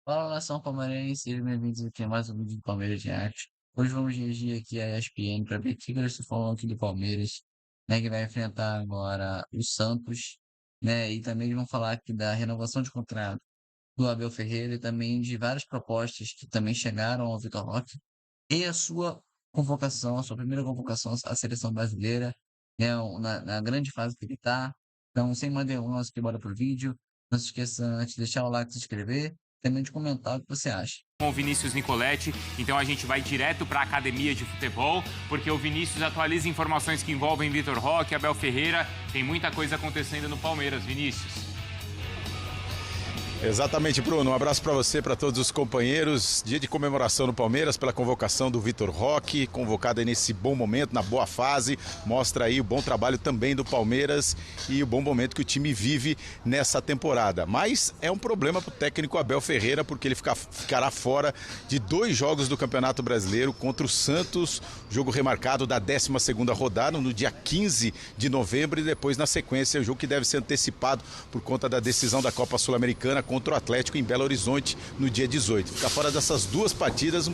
Fala, nação palmeirense, sejam bem-vindos aqui a mais um vídeo do Palmeiras de Arte. Hoje vamos dirigir aqui a ESPN para ver o que eles estão falando aqui do Palmeiras, né, que vai enfrentar agora o Santos, né, e também eles vão falar aqui da renovação de contrato do Abel Ferreira e também de várias propostas que também chegaram ao Vitor Roque e a sua convocação, a sua primeira convocação à seleção brasileira, né, na grande fase que ele está. Então, sem mais delongas, que bora pro vídeo. Não se esqueça antes de deixar o like, se inscrever, também de comentar o que você acha. Com o Vinícius Nicoletti, então a gente vai direto para a academia de futebol, porque o Vinícius atualiza informações que envolvem Vitor Roque, Abel Ferreira. Tem muita coisa acontecendo no Palmeiras, Vinícius. Exatamente, Bruno. Um abraço para você, para todos os companheiros. Dia de comemoração no Palmeiras pela convocação do Vitor Roque, convocado nesse bom momento, na boa fase. Mostra aí o bom trabalho também do Palmeiras e o bom momento que o time vive nessa temporada. Mas é um problema para o técnico Abel Ferreira, porque ele ficará fora de 2 jogos do Campeonato Brasileiro contra o Santos, jogo remarcado da 12ª rodada, no dia 15 de novembro, e depois na sequência o jogo que deve ser antecipado por conta da decisão da Copa Sul-Americana contra o Atlético em Belo Horizonte no dia 18. Ficar fora dessas 2 partidas, um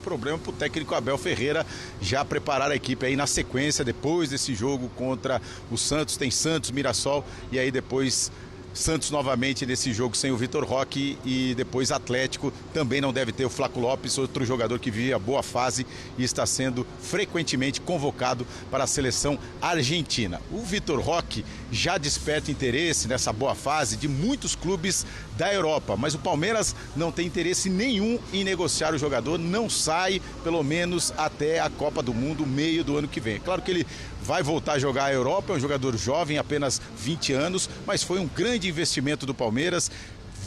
problema para o técnico Abel Ferreira já preparar a equipe aí na sequência, depois desse jogo contra o Santos. Tem Santos, Mirassol e aí depois Santos novamente nesse jogo sem o Vitor Roque, e depois Atlético. Também não deve ter o Flaco Lopes, outro jogador que vive a boa fase e está sendo frequentemente convocado para a seleção argentina. O Vitor Roque já desperta interesse nessa boa fase de muitos clubes da Europa, mas o Palmeiras não tem interesse nenhum em negociar o jogador, não sai pelo menos até a Copa do Mundo, meio do ano que vem. Claro que ele vai voltar a jogar a Europa, é um jogador jovem, apenas 20 anos, mas foi um grande investimento do Palmeiras.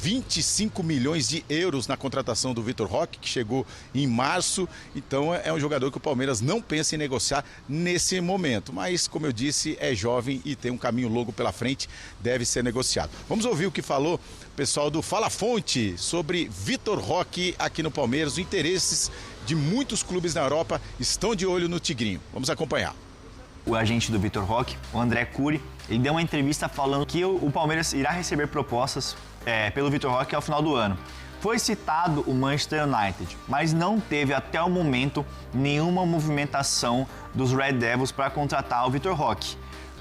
25 milhões de euros na contratação do Vitor Roque, que chegou em março. Então é um jogador que o Palmeiras não pensa em negociar nesse momento. Mas, como eu disse, é jovem e tem um caminho longo pela frente, deve ser negociado. Vamos ouvir o que falou o pessoal do Fala Fonte sobre Vitor Roque aqui no Palmeiras. Os interesses de muitos clubes na Europa estão de olho no Tigrinho. Vamos acompanhar. O agente do Vitor Roque, o André Cury, ele deu uma entrevista falando que o Palmeiras irá receber propostas pelo Vitor Roque ao final do ano. Foi citado o Manchester United, mas não teve até o momento nenhuma movimentação dos Red Devils para contratar o Vitor Roque.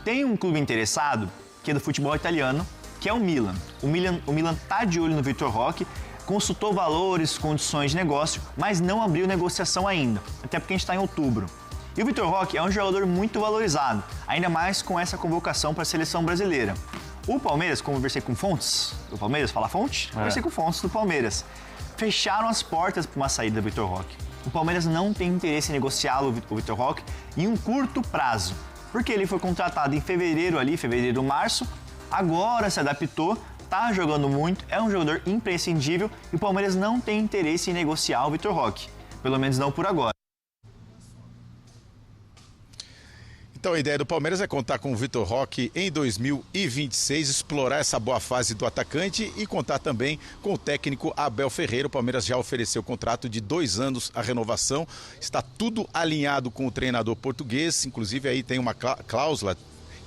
Tem um clube interessado, que é do futebol italiano, que é o Milan. O Milan está de olho no Vitor Roque, consultou valores, condições de negócio, mas não abriu negociação ainda, até porque a gente está em outubro. E o Vitor Roque é um jogador muito valorizado, ainda mais com essa convocação para a seleção brasileira. O Palmeiras, conversei com fontes do Palmeiras, fala fonte? Conversei com fontes do Palmeiras. Fecharam as portas para uma saída do Vitor Roque. O Palmeiras não tem interesse em negociá-lo, o Vitor Roque, em um curto prazo, porque ele foi contratado em fevereiro, março, agora se adaptou, está jogando muito, é um jogador imprescindível e o Palmeiras não tem interesse em negociar o Vitor Roque, pelo menos não por agora. Então a ideia do Palmeiras é contar com o Vitor Roque em 2026, explorar essa boa fase do atacante e contar também com o técnico Abel Ferreira. O Palmeiras já ofereceu contrato de 2 anos a renovação, está tudo alinhado com o treinador português, inclusive aí tem uma cláusula,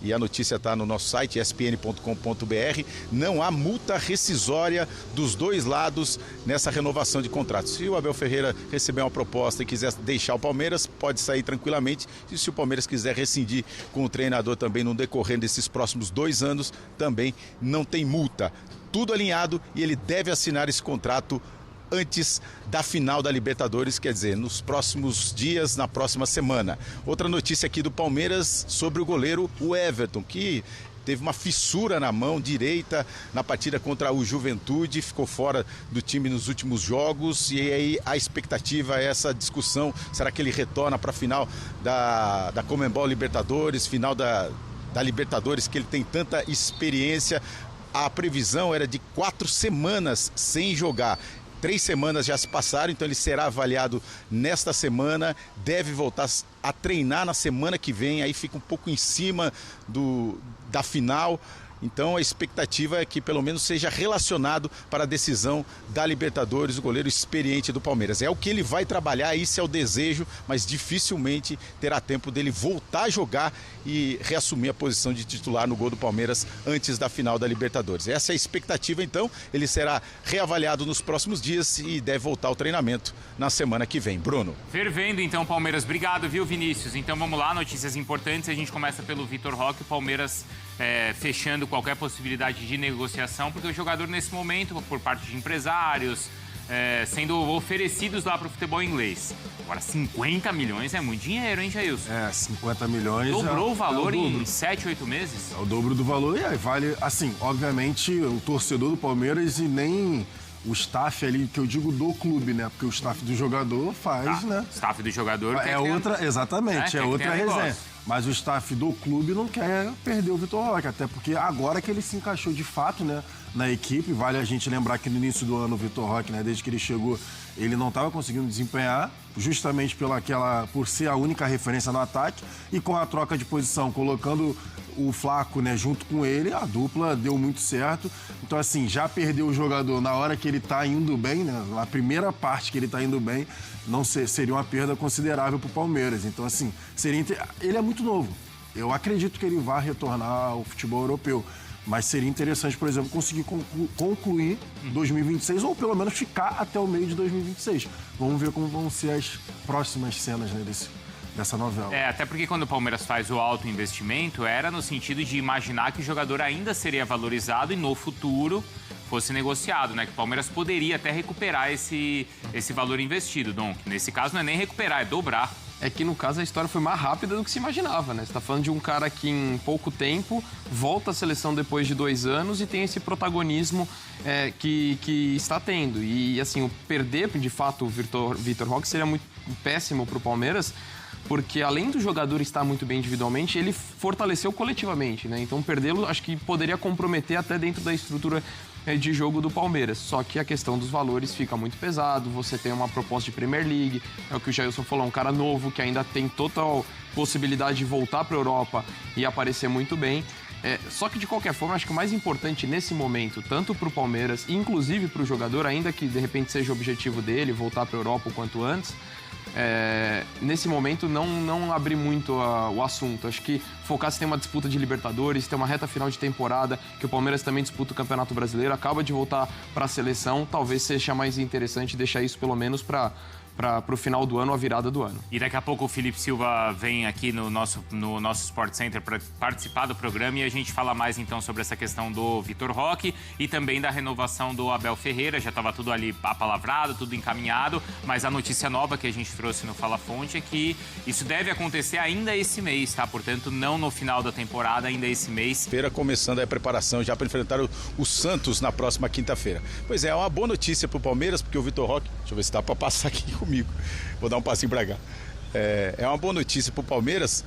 e a notícia está no nosso site, espn.com.br, não há multa rescisória dos 2 lados nessa renovação de contrato. Se o Abel Ferreira receber uma proposta e quiser deixar o Palmeiras, pode sair tranquilamente. E se o Palmeiras quiser rescindir com o treinador também no decorrer desses próximos 2 anos, também não tem multa. Tudo alinhado e ele deve assinar esse contrato antes da final da Libertadores, quer dizer, nos próximos dias, na próxima semana. Outra notícia aqui do Palmeiras sobre o goleiro, o Everton, que teve uma fissura na mão direita na partida contra o Juventude, ficou fora do time nos últimos jogos, e aí a expectativa é essa discussão, será que ele retorna para a final da Conmebol Libertadores, final da Libertadores, que ele tem tanta experiência. A previsão era de 4 semanas sem jogar. 3 semanas já se passaram, então ele será avaliado nesta semana, deve voltar a treinar na semana que vem, aí fica um pouco em cima da final. Então a expectativa é que pelo menos seja relacionado para a decisão da Libertadores, o goleiro experiente do Palmeiras. É o que ele vai trabalhar, esse é o desejo, mas dificilmente terá tempo dele voltar a jogar e reassumir a posição de titular no gol do Palmeiras antes da final da Libertadores. Essa é a expectativa, então. Ele será reavaliado nos próximos dias e deve voltar ao treinamento na semana que vem. Bruno. Fervendo, então, Palmeiras. Obrigado, viu, Vinícius? Então vamos lá, notícias importantes. A gente começa pelo Vitor Roque, o Palmeiras fechando qualquer possibilidade de negociação, porque o jogador nesse momento, por parte de empresários, sendo oferecidos lá para o futebol inglês. Agora, 50 milhões é muito dinheiro, hein, Jailson? 50 milhões... Dobrou o valor em 7, 8 meses? É o dobro do valor e aí vale, assim, obviamente, o torcedor do Palmeiras e nem o staff ali, que eu digo do clube, né? Porque o staff do jogador faz, né? O staff do jogador... Exatamente, é outra resenha. Mas o staff do clube não quer perder o Vitor Roque, até porque agora que ele se encaixou de fato, né, na equipe, vale a gente lembrar que no início do ano o Vitor Roque, né, desde que ele chegou, ele não estava conseguindo desempenhar, justamente por ser a única referência no ataque, e com a troca de posição, colocando o Flaco, né, junto com ele, a dupla deu muito certo. Então, assim, já perdeu o jogador na hora que ele tá indo bem, né, na primeira parte que ele tá indo bem, não seria uma perda considerável pro Palmeiras. Então, assim, ele é muito novo. Eu acredito que ele vai retornar ao futebol europeu. Mas seria interessante, por exemplo, conseguir concluir 2026 ou pelo menos ficar até o meio de 2026. Vamos ver como vão ser as próximas cenas, né, dessa novela. Até porque quando o Palmeiras faz o alto investimento, era no sentido de imaginar que o jogador ainda seria valorizado e no futuro fosse negociado, né? Que o Palmeiras poderia até recuperar esse valor investido, Dom. Nesse caso não é nem recuperar, é dobrar. É que no caso a história foi mais rápida do que se imaginava, né? Você tá falando de um cara que em pouco tempo volta à seleção depois de 2 anos e tem esse protagonismo que está tendo. E assim, o perder de fato o Vitor Roque seria muito péssimo pro Palmeiras, porque além do jogador estar muito bem individualmente, ele fortaleceu coletivamente, né? Então perdê-lo acho que poderia comprometer até dentro da estrutura de jogo do Palmeiras. Só que a questão dos valores fica muito pesado, você tem uma proposta de Premier League, é o que o Jailson falou, um cara novo que ainda tem total possibilidade de voltar para a Europa e aparecer muito bem. Só que de qualquer forma, acho que o mais importante nesse momento, tanto para o Palmeiras e inclusive para o jogador, ainda que de repente seja o objetivo dele, voltar para a Europa o quanto antes, nesse momento não abrir muito o assunto. Acho que focar se tem uma disputa de Libertadores, tem uma reta final de temporada, que o Palmeiras também disputa o Campeonato Brasileiro, acaba de voltar para a seleção, talvez seja mais interessante deixar isso pelo menos para o final do ano, a virada do ano. E daqui a pouco o Felipe Silva vem aqui no nosso Sport Center para participar do programa e a gente fala mais então sobre essa questão do Vitor Roque e também da renovação do Abel Ferreira. Já estava tudo ali apalavrado, tudo encaminhado, mas a notícia nova que a gente trouxe no Fala Fonte é que isso deve acontecer ainda esse mês, tá? Portanto, não no final da temporada, ainda esse mês. Feira começando a preparação já para enfrentar o Santos na próxima quinta-feira. Pois é uma boa notícia para o Palmeiras, porque o Vitor Roque, deixa eu ver se dá para passar aqui comigo. Vou dar um passinho para cá. É uma boa notícia para o Palmeiras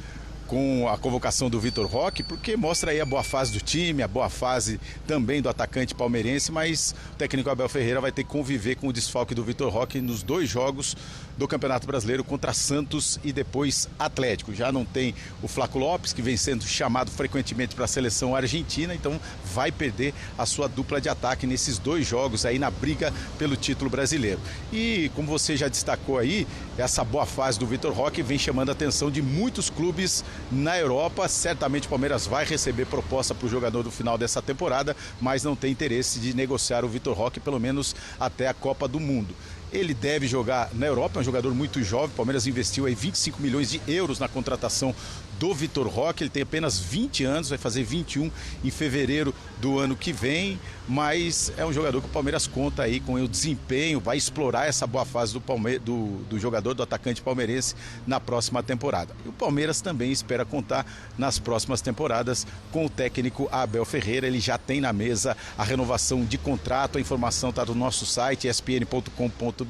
com a convocação do Vitor Roque, porque mostra aí a boa fase do time, a boa fase também do atacante palmeirense, mas o técnico Abel Ferreira vai ter que conviver com o desfalque do Vitor Roque nos 2 jogos do Campeonato Brasileiro contra Santos e depois Atlético. Já não tem o Flaco Lopes, que vem sendo chamado frequentemente para a seleção argentina, então vai perder a sua dupla de ataque nesses 2 jogos aí na briga pelo título brasileiro. E como você já destacou aí, essa boa fase do Vitor Roque vem chamando a atenção de muitos clubes na Europa. Certamente o Palmeiras vai receber proposta para o jogador do final dessa temporada, mas não tem interesse de negociar o Vitor Roque, pelo menos até a Copa do Mundo. Ele deve jogar na Europa, é um jogador muito jovem. O Palmeiras investiu aí 25 milhões de euros na contratação do Vitor Roque. Ele tem apenas 20 anos, vai fazer 21 em fevereiro do ano que vem, mas é um jogador que o Palmeiras conta aí com o desempenho, vai explorar essa boa fase do jogador, do atacante palmeirense na próxima temporada. E o Palmeiras também espera contar nas próximas temporadas com o técnico Abel Ferreira. Ele já tem na mesa a renovação de contrato, a informação está no nosso site espn.com.br.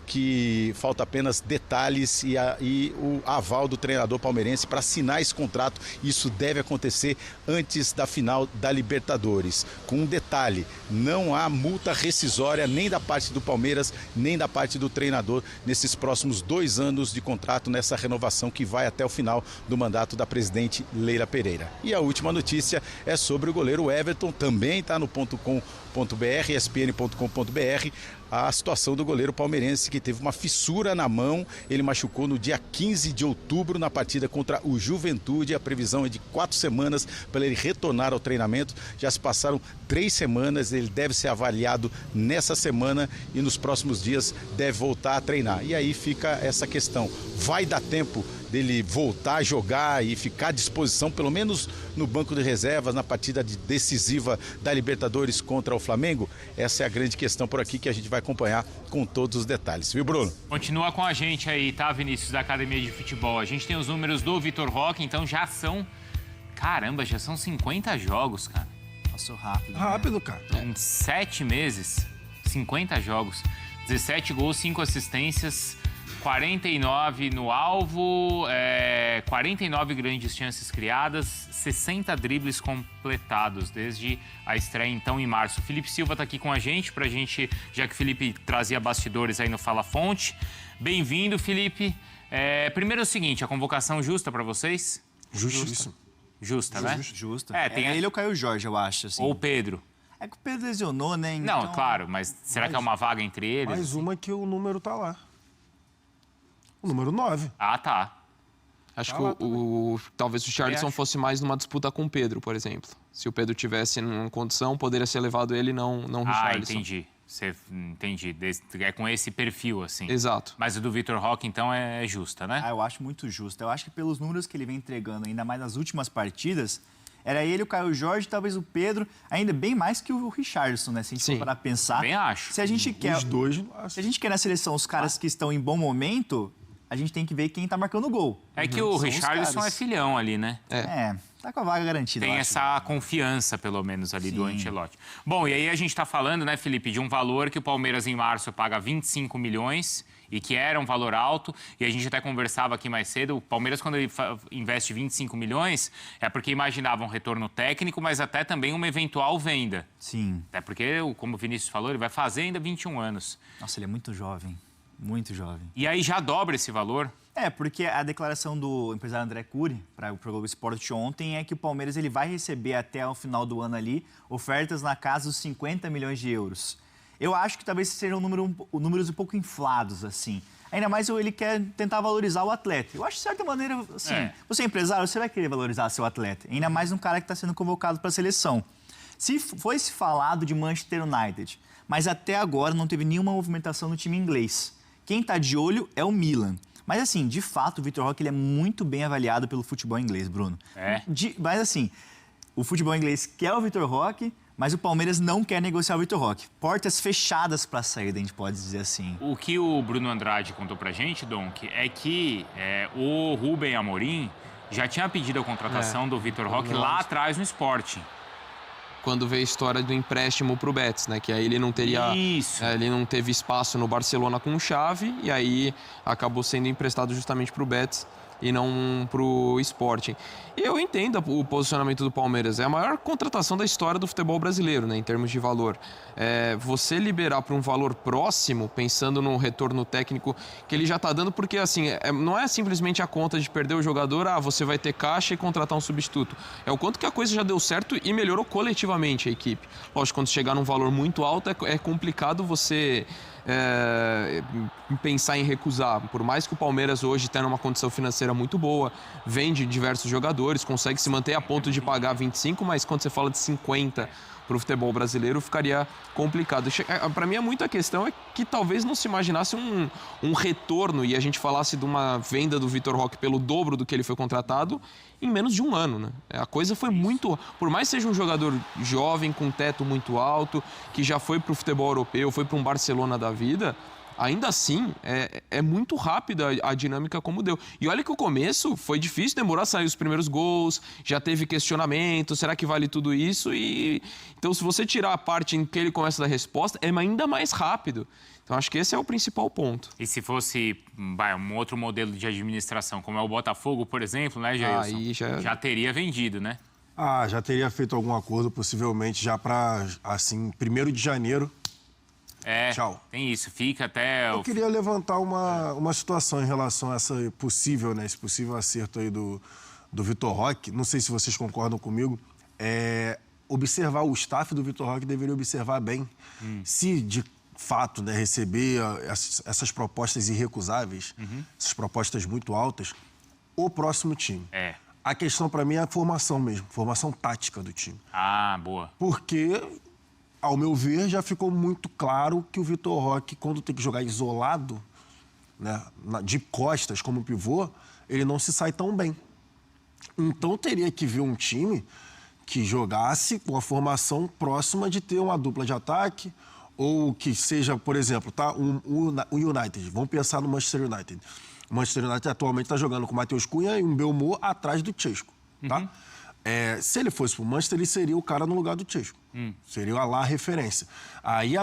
que falta apenas detalhes e o aval do treinador palmeirense para assinar esse contrato. Isso deve acontecer antes da final da Libertadores. Com um detalhe, não há multa rescisória nem da parte do Palmeiras, nem da parte do treinador nesses próximos 2 anos de contrato, nessa renovação que vai até o final do mandato da presidente Leila Pereira. E a última notícia é sobre o goleiro Everton, também está no .com.br, espn.com.br, a situação do goleiro palmeirense que teve uma fissura na mão. Ele machucou no dia 15 de outubro na partida contra o Juventude. A previsão é de 4 semanas para ele retornar ao treinamento. Já se passaram 3 semanas, ele deve ser avaliado nessa semana e nos próximos dias deve voltar a treinar. E aí fica essa questão, vai dar tempo dele voltar a jogar e ficar à disposição, pelo menos no banco de reservas, na partida decisiva da Libertadores contra o Flamengo? Essa é a grande questão por aqui que a gente vai acompanhar com todos os detalhes. Viu, Bruno? Continua com a gente aí, tá, Vinícius, da Academia de Futebol. A gente tem os números do Vitor Roque, então já são... Caramba, já são 50 jogos, cara. Passou rápido. Rápido, cara. Em 7 meses, 50 jogos. 17 gols, 5 assistências... 49 no alvo, 49 grandes chances criadas, 60 dribles completados desde a estreia, então, em março. O Felipe Silva está aqui com a gente, já que o Felipe trazia bastidores aí no Fala Fonte. Bem-vindo, Felipe. Primeiro é o seguinte, a convocação justa para vocês? Justíssimo. Justa, né? Justa. Tem ele ou Caio Jorge, eu acho. Assim. Ou o Pedro. É que o Pedro lesionou, né? Não, claro, mas será que é uma vaga entre eles? Mais uma que o número tá lá. O número 9. Ah, tá. Acho que talvez o Richarlison fosse mais numa disputa com o Pedro, por exemplo. Se o Pedro tivesse numa condição, poderia ser levado ele, não o Richarlison. Entendi. Entendi. É com esse perfil, assim. Exato. Mas o do Vitor Roque, então, é justa, né? Eu acho muito justa. Eu acho que pelos números que ele vem entregando, ainda mais nas últimas partidas, era ele, o Caio Jorge, talvez o Pedro, ainda bem mais que o Richarlison, né? Se a gente for parar pra pensar. Bem acho. Se a gente quer... Os dois... Se a gente quer na seleção os caras que estão em bom momento... A gente tem que ver quem tá marcando o gol. É que o Richarlison é filhão ali, né? Tá com a vaga garantida. Tem essa confiança, pelo menos, ali do Ancelotti. Bom, e aí a gente tá falando, né, Felipe, de um valor que o Palmeiras em março paga 25 milhões e que era um valor alto. E a gente até conversava aqui mais cedo, o Palmeiras, quando ele investe 25 milhões, é porque imaginava um retorno técnico, mas até também uma eventual venda. Sim. Até porque, como o Vinícius falou, ele vai fazer ainda 21 anos. Nossa, ele é muito jovem. Muito jovem. E aí já dobra esse valor? Porque a declaração do empresário André Cury para o Globo Esporte ontem é que o Palmeiras ele vai receber até o final do ano ali ofertas na casa dos 50 milhões de euros. Eu acho que talvez sejam números um pouco inflados, assim. Ainda mais ele quer tentar valorizar o atleta. Eu acho, de certa maneira, assim, você é empresário, você vai querer valorizar seu atleta. Ainda mais um cara que está sendo convocado para a seleção. Se fosse falado de Manchester United, mas até agora não teve nenhuma movimentação no time inglês. Quem está de olho é o Milan. Mas, assim, de fato, o Vitor Roque ele é muito bem avaliado pelo futebol inglês, Bruno. Mas, assim, o futebol inglês quer o Vitor Roque, mas o Palmeiras não quer negociar o Vitor Roque. Portas fechadas para a saída, a gente pode dizer assim. O que o Bruno Andrade contou pra gente, Donk, é que o Rubem Amorim já tinha pedido a contratação do Vitor Roque lá atrás no Sporting. Quando veio a história do empréstimo pro Betis, né? Que aí ele não teria... ele não teve espaço no Barcelona com o Xavi e aí acabou sendo emprestado justamente pro Betis e não pro Sporting. E eu entendo o posicionamento do Palmeiras. É a maior contratação da história do futebol brasileiro, né, em termos de valor. Você liberar para um valor próximo, pensando no retorno técnico que ele já está dando, porque assim, não é simplesmente a conta de perder o jogador, você vai ter caixa e contratar um substituto. É o quanto que a coisa já deu certo e melhorou coletivamente a equipe. Lógico, quando chegar num valor muito alto, é complicado você... pensar em recusar. Por mais que o Palmeiras hoje tenha uma condição financeira muito boa, vende diversos jogadores, consegue se manter a ponto de pagar 25, mas quando você fala de 50 para o futebol brasileiro, ficaria complicado. Para mim, muita questão é que talvez não se imaginasse um retorno e a gente falasse de uma venda do Vitor Roque pelo dobro do que ele foi contratado em menos de um ano, né? A coisa foi muito... Por mais que seja um jogador jovem, com teto muito alto, que já foi para o futebol europeu, foi para um Barcelona da vida, ainda assim, é muito rápida a dinâmica como deu. E olha que o começo foi difícil, demorou a sair os primeiros gols, já teve questionamento, será que vale tudo isso? Então, se você tirar a parte em que ele começa a dar resposta, é ainda mais rápido. Então, acho que esse é o principal ponto. E se fosse um outro modelo de administração, como é o Botafogo, por exemplo, né, Jailson? Aí já teria vendido, né? Já teria feito algum acordo, possivelmente, já para, assim, 1º de janeiro. Tchau. Tem isso. Fica até... Eu queria levantar uma situação em relação a esse possível acerto aí do Vitor Roque. Não sei se vocês concordam comigo. Observar o staff do Vitor Roque deveria observar bem se, de fato, né, receber essas propostas irrecusáveis, essas propostas muito altas, o próximo time. A questão, para mim, é a formação mesmo, formação tática do time. Boa. Porque, ao meu ver, já ficou muito claro que o Vitor Roque, quando tem que jogar isolado, né, de costas como pivô, ele não se sai tão bem. Então, teria que ver um time que jogasse com a formação próxima de ter uma dupla de ataque, ou que seja, por exemplo, o United. Vamos pensar no Manchester United. O Manchester United atualmente está jogando com o Matheus Cunha e um Belmô atrás do Chesco, tá? Se ele fosse pro Manchester, ele seria o cara no lugar do Chesco. Seria a referência. Aí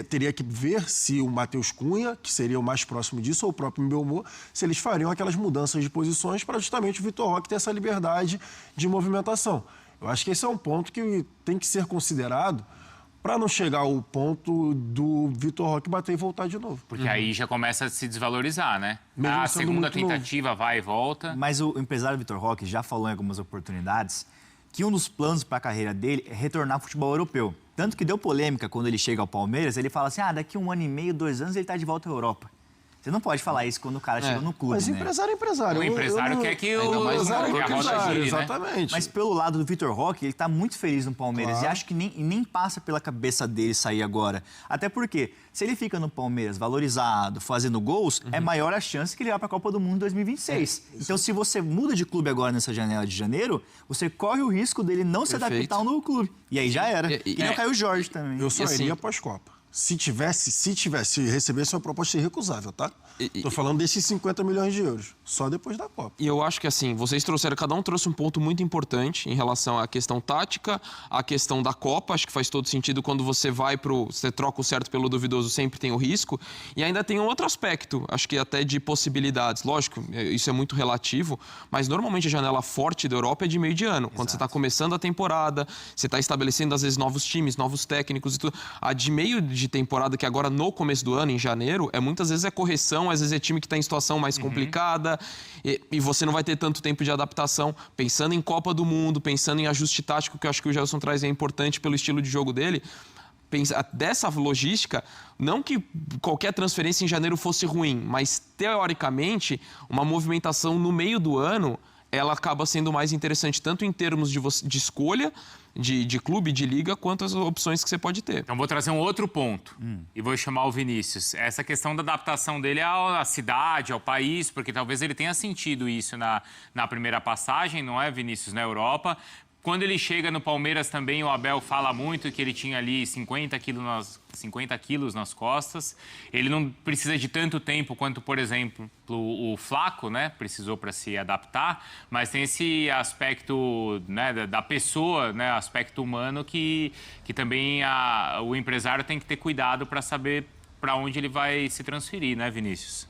teria que ver se o Matheus Cunha, que seria o mais próximo disso, ou o próprio Belmô, se eles fariam aquelas mudanças de posições para justamente o Vitor Roque ter essa liberdade de movimentação. Eu acho que esse é um ponto que tem que ser considerado para não chegar ao ponto do Vitor Roque bater e voltar de novo. Porque aí já começa a se desvalorizar, né? A segunda tentativa vai e volta. Mas o empresário Vitor Roque já falou em algumas oportunidades que um dos planos para a carreira dele é retornar ao futebol europeu. Tanto que deu polêmica quando ele chega ao Palmeiras, ele fala assim, daqui 1 ano e meio, 2 anos, ele está de volta à Europa. Você não pode falar isso quando o cara chega no clube, mas né? empresário é empresário. O empresário quer que o empresário gire, né? Exatamente. Mas pelo lado do Vitor Roque, ele está muito feliz no Palmeiras. E acho que nem passa pela cabeça dele sair agora. Até porque, se ele fica no Palmeiras valorizado, fazendo gols, é maior a chance que ele vá para a Copa do Mundo em 2026. Então, se você muda de clube agora nessa janela de janeiro, você corre o risco dele não se adaptar ao novo clube. E aí já era. E nem o Caio Jorge também. Eu só iria pós-Copa. Se recebesse uma proposta irrecusável, tá? Tô falando desses 50 milhões de euros, só depois da Copa. E eu acho que assim, cada um trouxe um ponto muito importante em relação à questão tática, à questão da Copa, acho que faz todo sentido quando você você troca o certo pelo duvidoso, sempre tem o risco. E ainda tem um outro aspecto, acho que até de possibilidades, lógico, isso é muito relativo, mas normalmente a janela forte da Europa é de meio de ano, quando você está começando a temporada, você está estabelecendo às vezes novos times, novos técnicos e tudo. A de meio de temporada, que agora no começo do ano, em janeiro, muitas vezes é correção, às vezes é time que está em situação mais complicada e você não vai ter tanto tempo de adaptação. Pensando em Copa do Mundo, pensando em ajuste tático, que eu acho que o Gelson traz é importante pelo estilo de jogo dele, dessa logística, não que qualquer transferência em janeiro fosse ruim, mas teoricamente uma movimentação no meio do ano ela acaba sendo mais interessante, tanto em termos de escolha de clube, de liga, quanto as opções que você pode ter. Então, vou trazer um outro ponto e vou chamar o Vinícius. Essa questão da adaptação dele à cidade, ao país, porque talvez ele tenha sentido isso na primeira passagem, não é, Vinícius, na Europa. Quando ele chega no Palmeiras também, o Abel fala muito que ele tinha ali 50 quilos nas costas. Ele não precisa de tanto tempo quanto, por exemplo, o Flaco, né, precisou para se adaptar, mas tem esse aspecto, né, da pessoa, né, aspecto humano que também o empresário tem que ter cuidado para saber para onde ele vai se transferir, né, Vinícius?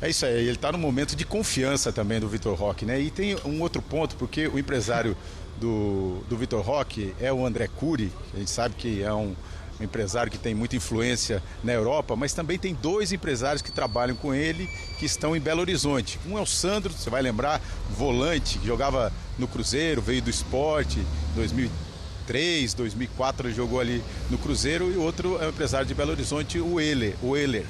É isso aí, ele está num momento de confiança também do Vitor Roque, né? E tem um outro ponto, porque o empresário do Vitor Roque é o André Curi, a gente sabe que é um empresário que tem muita influência na Europa, mas também tem 2 empresários que trabalham com ele, que estão em Belo Horizonte. Um é o Sandro, você vai lembrar, volante, que jogava no Cruzeiro, veio do Sport, 2003, 2004 ele jogou ali no Cruzeiro, e o outro é o empresário de Belo Horizonte, o Euler.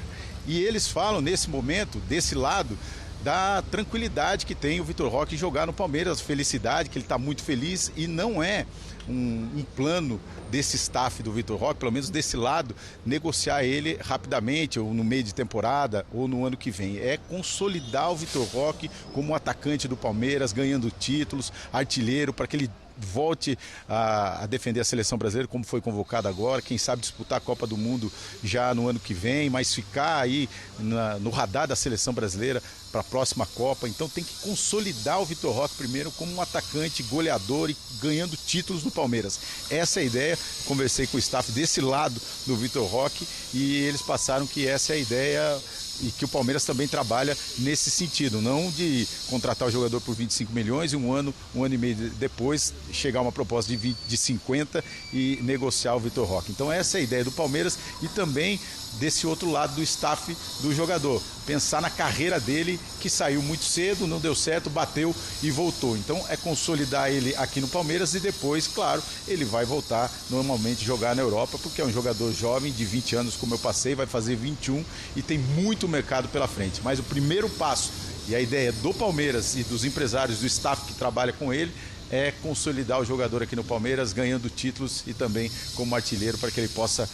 E eles falam, nesse momento, desse lado, da tranquilidade que tem o Vitor Roque em jogar no Palmeiras, felicidade, que ele está muito feliz, e não é um plano desse staff do Vitor Roque, pelo menos desse lado, negociar ele rapidamente, ou no meio de temporada, ou no ano que vem. É consolidar o Vitor Roque como um atacante do Palmeiras, ganhando títulos, artilheiro, para que ele volte a defender a seleção brasileira, como foi convocado agora, quem sabe disputar a Copa do Mundo já no ano que vem, mas ficar aí no radar da seleção brasileira para a próxima Copa. Então tem que consolidar o Vitor Roque primeiro como um atacante goleador e ganhando títulos no Palmeiras. Essa é a ideia. Conversei com o staff desse lado do Vitor Roque e eles passaram que essa é a ideia e que o Palmeiras também trabalha nesse sentido, não de contratar o jogador por 25 milhões e um ano e meio depois chegar uma proposta de 50 e negociar o Vitor Roque. Então essa é a ideia do Palmeiras e também desse outro lado do staff do jogador, pensar na carreira dele, que saiu muito cedo, não deu certo, bateu e voltou. Então é consolidar ele aqui no Palmeiras e depois, claro, ele vai voltar normalmente jogar na Europa, porque é um jogador jovem de 20 anos, como eu passei, vai fazer 21 e tem muito mercado pela frente. Mas o primeiro passo e a ideia do Palmeiras e dos empresários, do staff que trabalha com ele, é consolidar o jogador aqui no Palmeiras, ganhando títulos e também como artilheiro, para que ele possa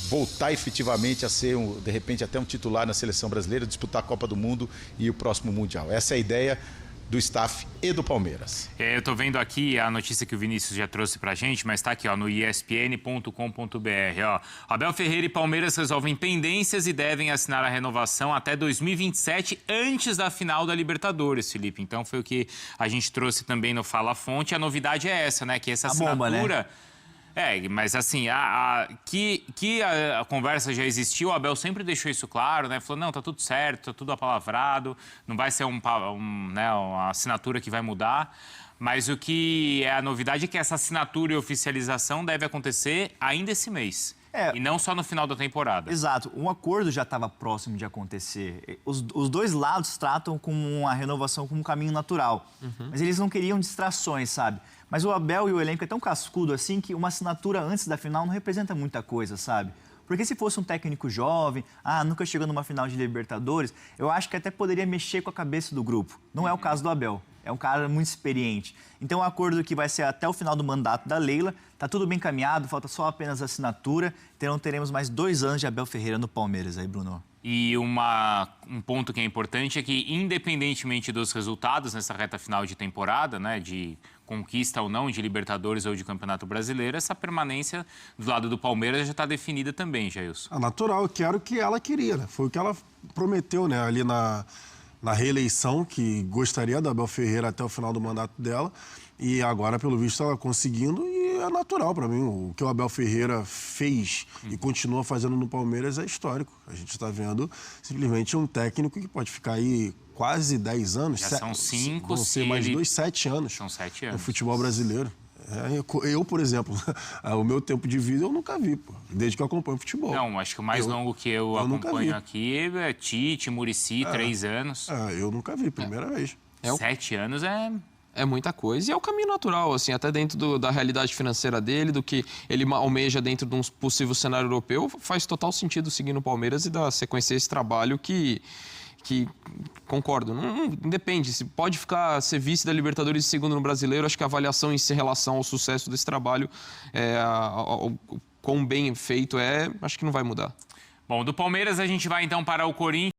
voltar efetivamente a ser, de repente, até um titular na seleção brasileira, disputar a Copa do Mundo e o próximo Mundial. Essa é a ideia do staff e do Palmeiras. Eu tô vendo aqui a notícia que o Vinícius já trouxe pra gente, mas tá aqui, ó, no espn.com.br, ó. Abel Ferreira e Palmeiras resolvem pendências e devem assinar a renovação até 2027, antes da final da Libertadores, Felipe. Então foi o que a gente trouxe também no Fala Fonte. A novidade é essa, né? Que essa assinatura... bomba, né? Mas assim, a conversa já existiu, o Abel sempre deixou isso claro, né? Falou, não, tá tudo certo, tá tudo apalavrado, não vai ser uma assinatura que vai mudar. Mas o que é a novidade é que essa assinatura e oficialização deve acontecer ainda esse mês. E não só no final da temporada. Exato. Um acordo já estava próximo de acontecer. Os dois lados tratam com a renovação como um caminho natural. Mas eles não queriam distrações, sabe? Mas o Abel e o elenco é tão cascudo assim que uma assinatura antes da final não representa muita coisa, sabe? Porque se fosse um técnico jovem, nunca chegou numa final de Libertadores, eu acho que até poderia mexer com a cabeça do grupo. Não é o caso do Abel. É um cara muito experiente. Então, o acordo que vai ser até o final do mandato da Leila, tá tudo bem encaminhado, falta só apenas a assinatura. Então, teremos mais 2 anos de Abel Ferreira no Palmeiras aí, Bruno. E um ponto que é importante é que, independentemente dos resultados nessa reta final de temporada, né, de conquista ou não de Libertadores ou de Campeonato Brasileiro, essa permanência do lado do Palmeiras já está definida também, Jailson. Natural, que era o que ela queria, né? Foi o que ela prometeu, né, ali na reeleição, que gostaria da Abel Ferreira até o final do mandato dela. E agora, pelo visto, ela conseguindo e é natural para mim. O que o Abel Ferreira fez e continua fazendo no Palmeiras é histórico. A gente está vendo simplesmente um técnico que pode ficar aí quase 10 anos. Já são 5, vão ser mais 2, 7 anos. São 7 anos. No futebol brasileiro. Eu, por exemplo, o meu tempo de vida eu nunca vi, pô, desde que eu acompanho futebol. Não, acho que o mais longo que eu acompanho aqui é Tite, Muricy, 3 anos. Eu nunca vi, primeira vez. 7 anos É muita coisa e é o caminho natural, assim, até dentro da realidade financeira dele, do que ele almeja dentro de um possível cenário europeu, faz total sentido seguir no Palmeiras e dar sequência a esse trabalho que concordo, não independe, se pode ser vice da Libertadores e segundo no Brasileiro, acho que a avaliação em relação ao sucesso desse trabalho, ao quão bem feito acho que não vai mudar. Bom, do Palmeiras a gente vai então para o Corinthians.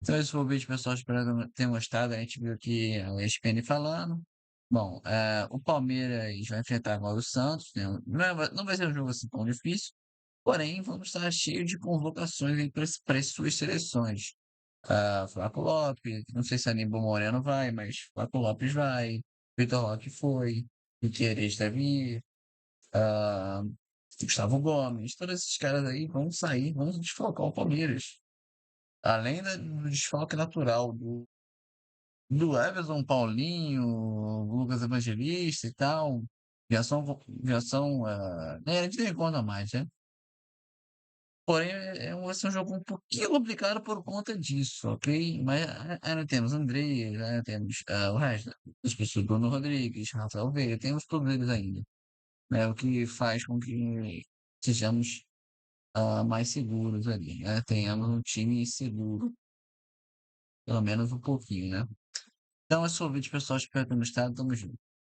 Então, esse foi o vídeo, pessoal. Espero que tenham gostado. A gente viu aqui a ESPN falando. Bom, o Palmeiras vai enfrentar agora o Santos, né? Não vai ser um jogo assim tão difícil, porém, vamos estar cheio de convocações para as suas seleções. Flaco Lopes, não sei se a Aníbal Moreno vai, mas Flaco Lopes vai, Vitor Roque foi, Piquerez deve ir, Gustavo Gomes, todos esses caras aí vão sair, vão desfalcar o Palmeiras. Além do desfalque natural do Everson, Paulinho, Lucas Evangelista e tal, já são a gente nem conta mais, né? Porém, vai ser um jogo um pouquinho complicado por conta disso, ok? Mas ainda temos André, ainda temos o resto, as pessoas, Bruno Rodrigues, Rafael Veiga, temos todos eles ainda. Né? O que faz com que sejamos mais seguros ali, né? Tenhamos um time seguro, pelo menos um pouquinho, né? Então, esse foi o vídeo, pessoal. Espero que tenham gostado. Tamo junto.